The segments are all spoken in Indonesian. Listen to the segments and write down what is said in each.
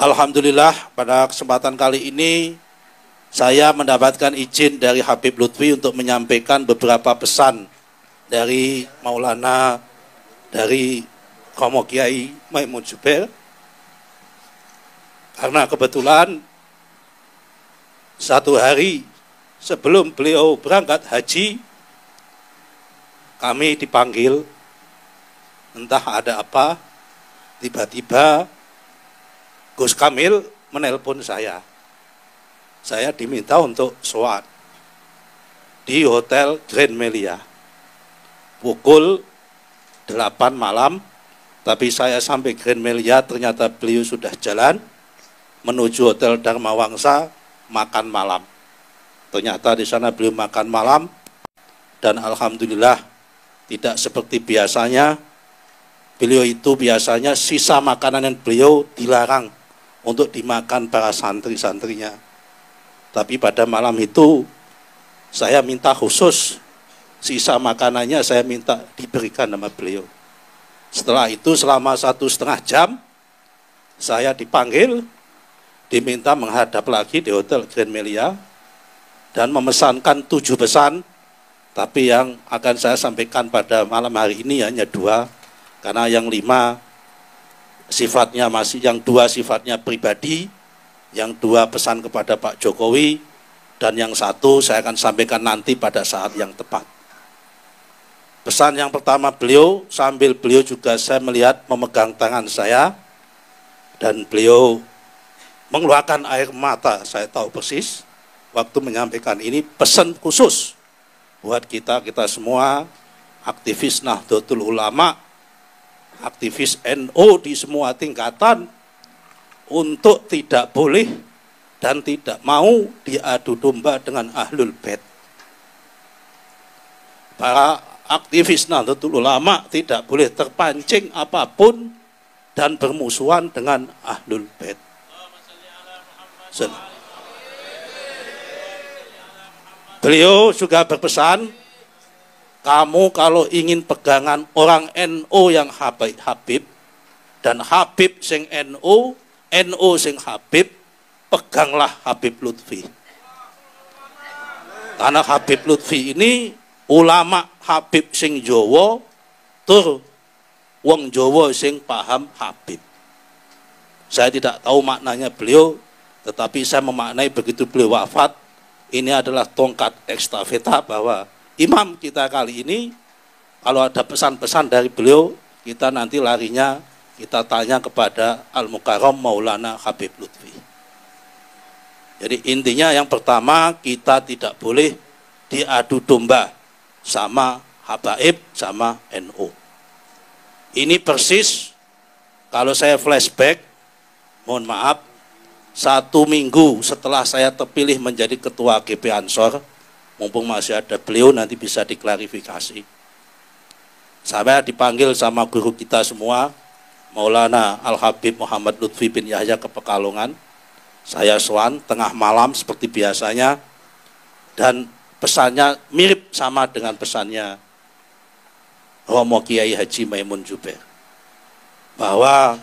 Alhamdulillah pada kesempatan kali ini saya mendapatkan izin dari Habib Lutfi untuk menyampaikan beberapa pesan dari Maulana, dari Romo Kiai Maimun Zubair. Karena kebetulan satu hari sebelum beliau berangkat haji, kami dipanggil, entah ada apa, tiba-tiba Gus Kamil menelpon saya. Saya diminta untuk sholat di Hotel Grand Melia pukul 8 malam, tapi saya sampai Grand Melia ternyata beliau sudah jalan menuju Hotel Dharma Wangsa makan malam. Ternyata di sana beliau makan malam dan alhamdulillah tidak seperti biasanya. Beliau itu biasanya sisa makanan yang beliau dilarang untuk dimakan para santri-santrinya. Tapi pada malam itu saya minta khusus sisa makanannya saya minta diberikan sama beliau. Setelah itu selama 1,5 jam saya dipanggil, diminta menghadap lagi di Hotel Grand Melia dan memesankan 7 pesan. Tapi yang akan saya sampaikan pada malam hari ini hanya 2, karena yang 5 sifatnya masih, yang 2 sifatnya pribadi, yang 2 pesan kepada Pak Jokowi, dan yang 1 saya akan sampaikan nanti pada saat yang tepat. Pesan yang pertama beliau, sambil beliau juga saya melihat memegang tangan saya, dan beliau mengeluarkan air mata, saya tahu persis, waktu menyampaikan ini pesan khusus buat kita semua, aktivis Nahdlatul Ulama, aktivis NU di semua tingkatan, untuk tidak boleh dan tidak mau diadu domba dengan Ahlul Bait. Para aktivis Nahdlatul Ulama tidak boleh terpancing apapun dan bermusuhan dengan Ahlul Bait. Beliau juga berpesan, kamu kalau ingin pegangan orang NU yang Habib dan Habib sing NU, NU sing Habib, peganglah Habib Lutfi. Karena Habib Lutfi ini ulama Habib sing Jawa, tur wong Jawa sing paham Habib. Saya tidak tahu maknanya beliau, tetapi saya memaknai begitu beliau wafat, ini adalah tongkat estafeta bahwa imam kita kali ini, kalau ada pesan-pesan dari beliau, kita nanti larinya, kita tanya kepada Al-Mukarram Maulana Habib Lutfi. Jadi intinya yang pertama, kita tidak boleh diadu domba sama Habaib, sama NU. Ini persis, kalau saya flashback, mohon maaf, 1 minggu setelah saya terpilih menjadi ketua GP Ansor, mumpung masih ada beliau, nanti bisa diklarifikasi. Saya dipanggil sama guru kita semua, Maulana Al-Habib Muhammad Lutfi bin Yahya ke Pekalongan. Saya sowan tengah malam seperti biasanya, dan pesannya mirip sama dengan pesannya Romo Kiai Haji Maimun Zubair. Bahwa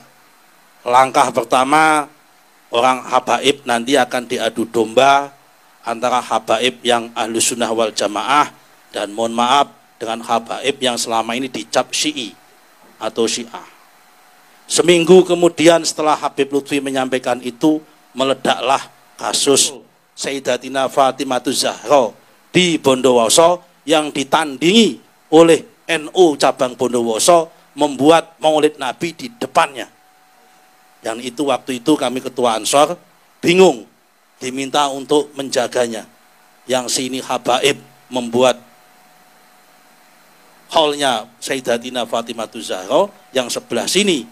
langkah pertama, orang Habaib nanti akan diadu domba antara Habaib yang Ahlus Sunnah wal Jamaah dan mohon maaf dengan Habaib yang selama ini dicap Syi'i atau Syiah. Seminggu kemudian setelah Habib Lutfi menyampaikan itu, meledaklah kasus Sayyidatina Fatimahuz Zahra di Bondowoso yang ditandingi oleh NU cabang Bondowoso membuat Maulid Nabi di depannya. Yang itu waktu itu kami ketua Ansor bingung, diminta untuk menjaganya. Yang sini Habaib membuat hallnya Sayyidatina Fatimahuz Zahra, yang sebelah sini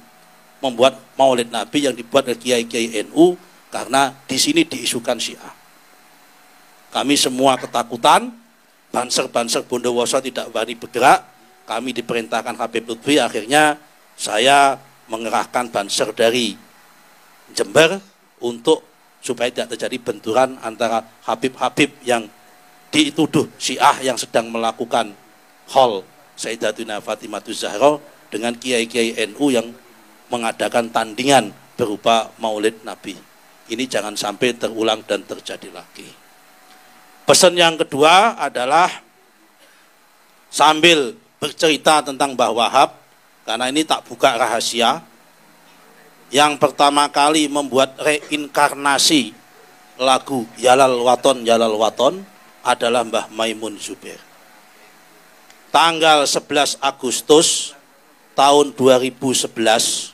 membuat Maulid Nabi yang dibuat oleh kiai-kiai NU, karena di sini diisukan Syiah. Kami semua ketakutan, banser-banser Bondowoso tidak berani bergerak. Kami diperintahkan Habib Lutfi, akhirnya saya mengerahkan banser dari Jember untuk supaya tidak terjadi benturan antara Habib-Habib yang dituduh Syiah yang sedang melakukan haul Sayyidatina Fatimahuz Zahra dengan kiai-kiai NU yang mengadakan tandingan berupa maulid Nabi. Ini jangan sampai terulang dan terjadi lagi. Pesan yang kedua adalah sambil bercerita tentang Mbah Wahab, karena ini tak buka rahasia, yang pertama kali membuat reinkarnasi lagu Yalal Waton adalah Mbah Maimun Zubair. Tanggal 11 Agustus tahun 2011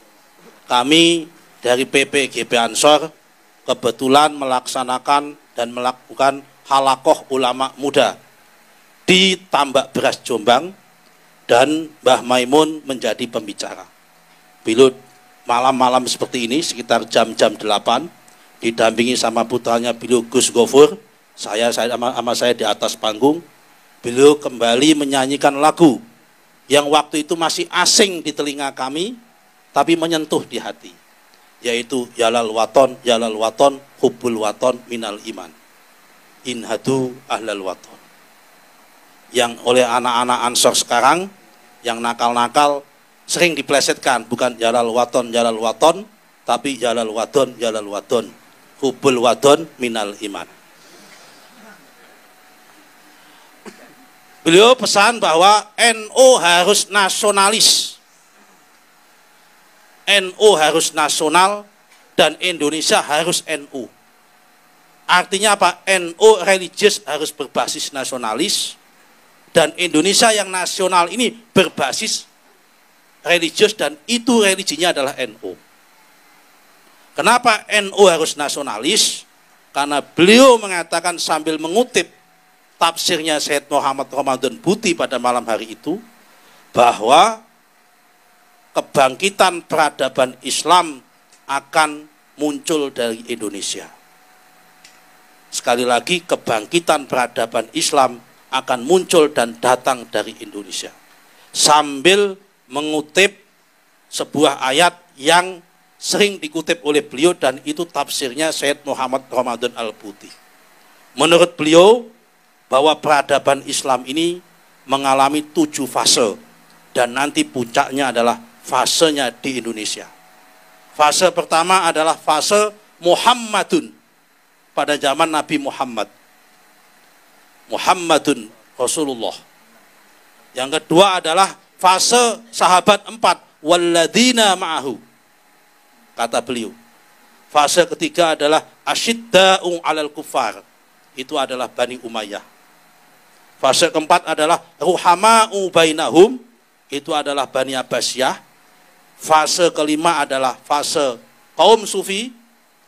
kami dari PPGP Ansor kebetulan melaksanakan dan melakukan halakoh ulama muda di Tambak Beras Jombang, dan Mbah Maimun menjadi pembicara. Bila malam-malam seperti ini sekitar jam-jam 8 didampingi sama putranya beliau Gus Gofur, saya sama saya di atas panggung, beliau kembali menyanyikan lagu yang waktu itu masih asing di telinga kami tapi menyentuh di hati, yaitu Yalal Waton, Hubbul Waton minal iman, Inhadu Ahlal Waton, yang oleh anak-anak Ansor sekarang yang nakal-nakal sering diplesetkan, bukan Yalal Waton, tapi Yalal Waton, Hubbul Waton minal iman. Beliau pesan bahwa NU harus nasionalis, NU harus nasional, dan Indonesia harus NU. Artinya apa? NU religius harus berbasis nasionalis, dan Indonesia yang nasional ini berbasis religius, dan itu religinya adalah NU. Kenapa NU harus nasionalis? Karena beliau mengatakan sambil mengutip tafsirnya Syed Muhammad Ramadan Buti pada malam hari itu, bahwa kebangkitan peradaban Islam akan muncul dari Indonesia. Sekali lagi, kebangkitan peradaban Islam akan muncul dan datang dari Indonesia. Sambil mengutip sebuah ayat yang sering dikutip oleh beliau, dan itu tafsirnya Syed Muhammad Ramadan Al-Buti. Menurut beliau, bahwa peradaban Islam ini mengalami 7 fase, dan nanti puncaknya adalah fasenya di Indonesia. Fase pertama adalah fase Muhammadun, pada zaman Nabi Muhammadun Rasulullah. Yang kedua adalah fase sahabat 4, walladzina ma'ahu, kata beliau. Fase ketiga adalah asyidda'u 'alal kuffar, itu adalah Bani Umayyah. Fase keempat adalah ruhama'u bainahum, itu adalah Bani Abbasiyah. Fase kelima adalah fase kaum sufi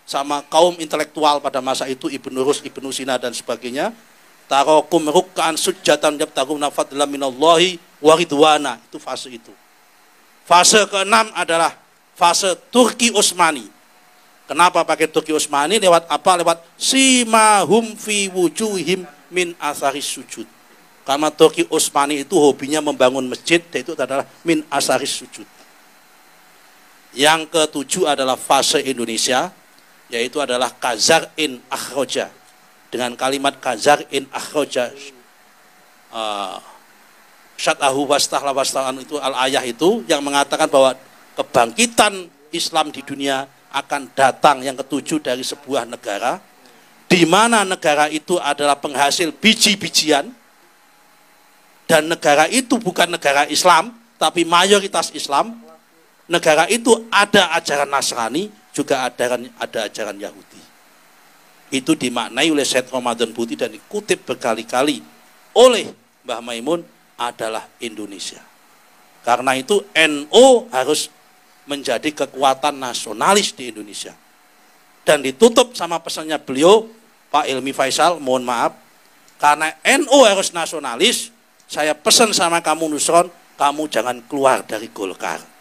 sama kaum intelektual pada masa itu, Ibnu Rus, Ibnu Sina dan sebagainya. Tarakum ruk'an sujjatan yabtaguna fadlan minallahi wa ridwana, itu fase itu. Fase keenam adalah fase Turki Utsmani. Kenapa pakai Turki Utsmani? Lewat apa? Lewat simahum fi wujuhim min asaris sujud. Karena Turki Utsmani itu hobinya membangun masjid, itu adalah min asaris sujud. Yang ketujuh adalah fase Indonesia, yaitu adalah Kazar in akhroja. Dengan kalimat Kazar in akhroja, syat'ahu wastahla wastahan, itu al-ayah itu yang mengatakan bahwa kebangkitan Islam di dunia akan datang yang ketujuh dari sebuah negara, di mana negara itu adalah penghasil biji-bijian, dan negara itu bukan negara Islam, tapi mayoritas Islam. Negara itu ada ajaran Nasrani, juga ada ajaran Yahudi. Itu dimaknai oleh Syed Ramadan Buti dan dikutip berkali-kali oleh Mbah Maimun adalah Indonesia. Karena itu NU harus menjadi kekuatan nasionalis di Indonesia. Dan ditutup sama pesannya beliau, Pak Ilmi Faisal, mohon maaf, karena NU harus nasionalis, saya pesan sama kamu Nusron, kamu jangan keluar dari Golkar.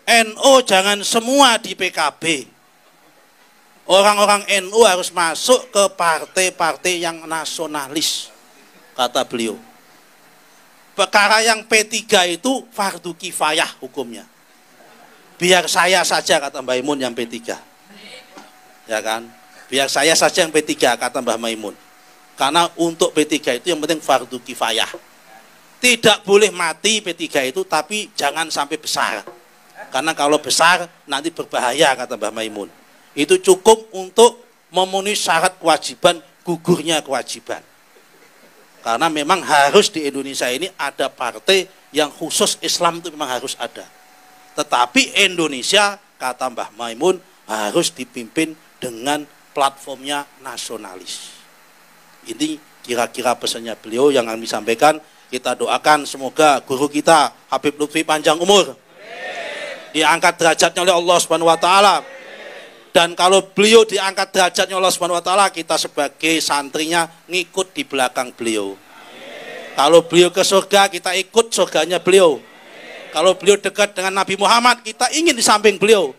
NU jangan semua di PKB. Orang-orang NU harus masuk ke partai-partai yang nasionalis, kata beliau. Perkara yang P3 itu fardu kifayah hukumnya. Biar saya saja, kata Mbah Maimun, yang P3. Ya kan? Biar saya saja yang P3, kata Mbah Maimun. Karena untuk P3 itu yang penting fardu kifayah. Tidak boleh mati P3 itu, tapi jangan sampai besar. Karena kalau besar nanti berbahaya, kata Mbah Maimun. Itu cukup untuk memenuhi syarat kewajiban, gugurnya kewajiban. Karena memang harus di Indonesia ini ada partai yang khusus Islam, itu memang harus ada. Tetapi Indonesia, kata Mbah Maimun, harus dipimpin dengan platformnya nasionalis. Ini kira-kira pesannya beliau yang kami sampaikan. Kita doakan semoga guru kita Habib Lutfi panjang umur, diangkat derajatnya oleh Allah Subhanahu wa taala. Dan kalau beliau diangkat derajatnya Allah Subhanahu wa taala, kita sebagai santrinya ngikut di belakang beliau. Kalau beliau ke surga, kita ikut surganya beliau. Kalau beliau dekat dengan Nabi Muhammad, kita ingin di samping beliau.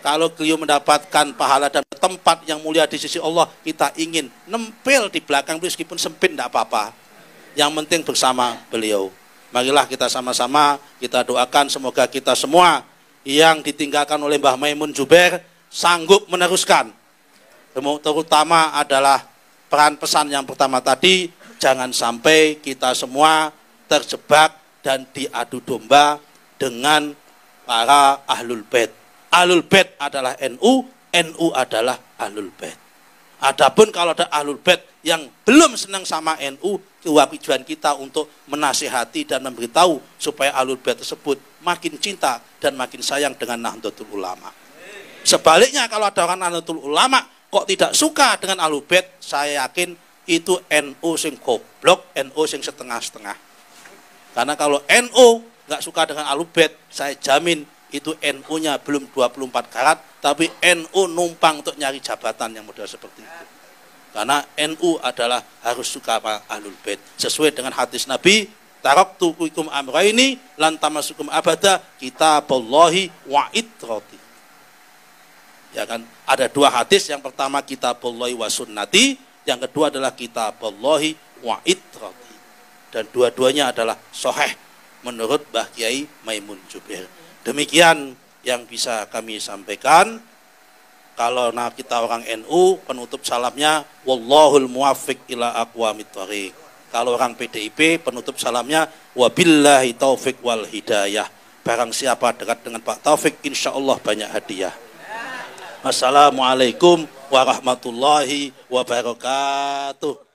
Kalau beliau mendapatkan pahala dan tempat yang mulia di sisi Allah, kita ingin nempel di belakang beliau meskipun sempit, tidak apa-apa. Yang penting bersama beliau. Marilah kita sama-sama kita doakan semoga kita semua yang ditinggalkan oleh Mbah Maimun Zubair sanggup meneruskan. Terutama adalah peran pesan yang pertama tadi, jangan sampai kita semua terjebak dan diadu domba dengan para ahlul bait. Ahlul bait adalah NU, NU adalah ahlul bait. Adapun kalau ada ahlul bait yang belum senang sama NU, kewajiban kita untuk menasihati dan memberitahu supaya ahlul bait tersebut makin cinta dan makin sayang dengan Nahdlatul Ulama. Sebaliknya kalau ada orang Nahdlatul Ulama kok tidak suka dengan ahlul bait, saya yakin itu NU sing goblok, NU sing setengah-setengah. Karena kalau NU nggak suka dengan ahlul bait, saya jamin itu NU-nya belum 24 karat, tapi NU numpang untuk nyari jabatan yang model seperti itu. Karena NU adalah harus suka sama ahlul bait. Sesuai dengan hadis Nabi, taraktu fikum amraini lan tamasukum abada kitaballahi wa itrati. Ya kan? Ada dua hadis, yang pertama kitaballahi wa sunnati, yang kedua adalah kitaballahi wa itrati. Dan dua-duanya adalah sahih menurut Mbah Kiai Maimun Zubair. Demikian yang bisa kami sampaikan. Kalau kita orang NU, penutup salamnya wallahul muwaffiq ila aqwamit thoriq. Kalau orang PDIP, penutup salamnya wabillahi taufik wal hidayah. Barang siapa dekat dengan Pak Taufik, insya Allah banyak hadiah. Assalamualaikum warahmatullahi wabarakatuh.